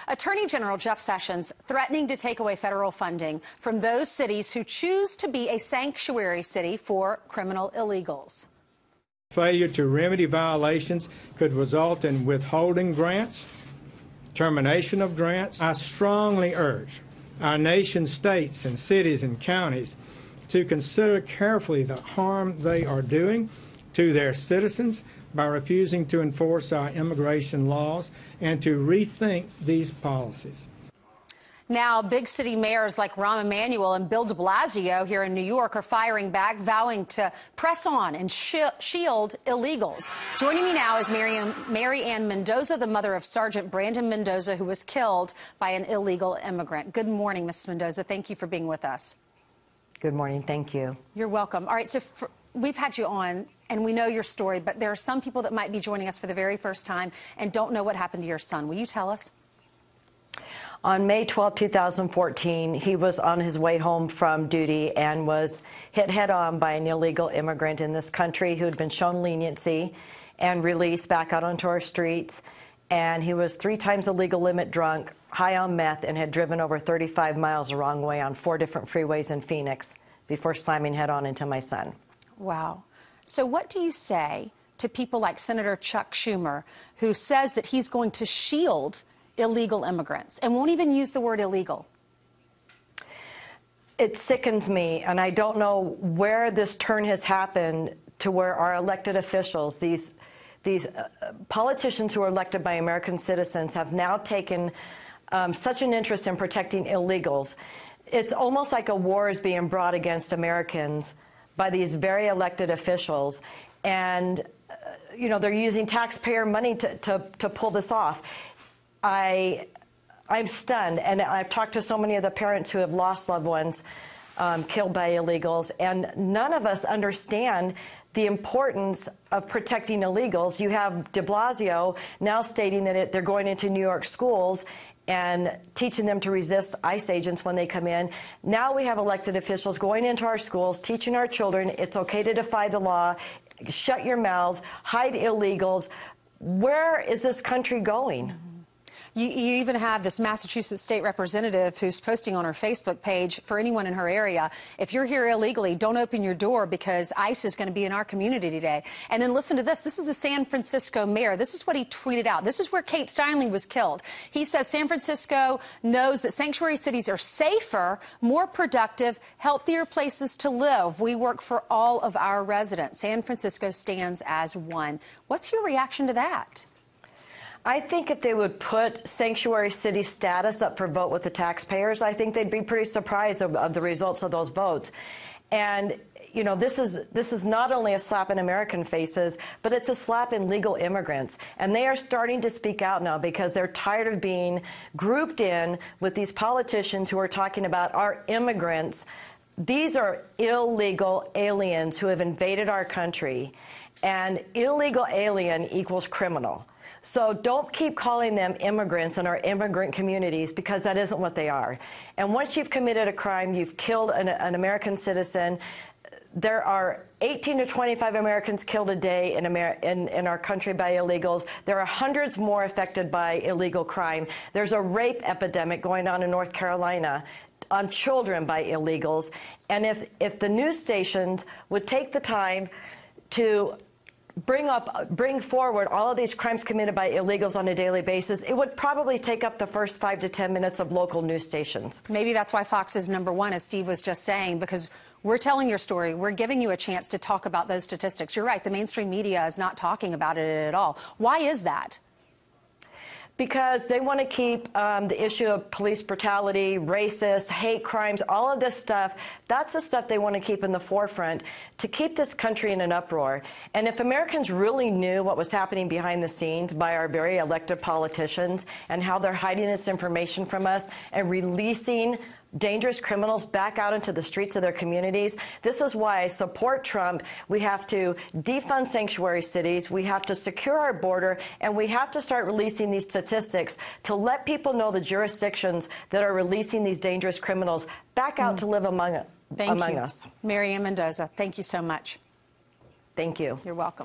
Attorney General Jeff Sessions threatening to take away federal funding from those cities who choose to be a sanctuary city for criminal illegals. Failure to remedy violations could result in withholding grants, termination of grants. I strongly urge our nation's states and cities and counties to consider carefully the harm they are doing to their citizens by refusing to enforce our immigration laws and to rethink these policies. Now, big city mayors like Rahm Emanuel and Bill de Blasio here in New York are firing back, vowing to press on and shield illegals. Joining me now is Mary Ann Mendoza, the mother of Sergeant Brandon Mendoza, who was killed by an illegal immigrant. Good morning, Mrs. Mendoza. Thank you for being with us. Good morning. Thank you. You're welcome. All right, so we've had you on, and we know your story, but there are some people that might be joining us for the very first time and don't know what happened to your son. Will you tell us? On May 12, 2014, he was on his way home from duty and was hit head-on by an illegal immigrant in this country who had been shown leniency and released back out onto our streets. And he was 3 times the legal limit drunk, high on meth, and had driven over 35 miles the wrong way on 4 different freeways in Phoenix before slamming head-on into my son. Wow. So what do you say to people like Senator Chuck Schumer, who says that he's going to shield illegal immigrants and won't even use the word illegal? It sickens me, and I don't know where this turn has happened to where our elected officials, these politicians who are elected by American citizens, have now taken such an interest in protecting illegals. It's almost like a war is being brought against Americans by these very elected officials, and you know, they're using taxpayer money to pull this off. I'm stunned, and I've talked to so many of the parents who have lost loved ones killed by illegals, and none of us understand the importance of protecting illegals. You have de Blasio now stating that they're going into New York schools and teaching them to resist ICE agents when they come in. Now we have elected officials going into our schools, teaching our children it's okay to defy the law, shut your mouths, hide illegals. Where is this country going? You even have this Massachusetts state representative who's posting on her Facebook page for anyone in her area, if you're here illegally, don't open your door because ICE is going to be in our community today. And then listen to this. This is the San Francisco mayor. This is what he tweeted out. This is where Kate Steinle was killed. He says San Francisco knows that sanctuary cities are safer, more productive, healthier places to live. We work for all of our residents. San Francisco stands as one. What's your reaction to that? I think if they would put sanctuary city status up for vote with the taxpayers, I think they'd be pretty surprised of the results of those votes. And you know, this is not only a slap in American faces, but it's a slap in legal immigrants. And they are starting to speak out now because they're tired of being grouped in with these politicians who are talking about our immigrants. These are illegal aliens who have invaded our country, and illegal alien equals criminal. So don't keep calling them immigrants in our immigrant communities, because that isn't what they are. And once you've committed a crime, you've killed an American citizen. There are 18 to 25 Americans killed a day in our country by illegals. There are hundreds more affected by illegal crime. There's a rape epidemic going on in North Carolina on children by illegals. And if the news stations would take the time to bring forward all of these crimes committed by illegals on a daily basis, it would probably take up the first 5 to 10 minutes of local news stations. Maybe that's why Fox is #1, as Steve was just saying, because we're telling your story. We're giving you a chance to talk about those statistics. You're right, the mainstream media is not talking about it at all. Why is that? Because they want to keep the issue of police brutality, racist, hate crimes, all of this stuff, that's the stuff they want to keep in the forefront to keep this country in an uproar. And if Americans really knew what was happening behind the scenes by our very elected politicians and how they're hiding this information from us and releasing dangerous criminals back out into the streets of their communities. This is why I support Trump. We have to defund sanctuary cities, we have to secure our border, and we have to start releasing these statistics to let people know the jurisdictions that are releasing these dangerous criminals back out to live among us. Mary Ann Mendoza, thank you so much. Thank you. You're welcome.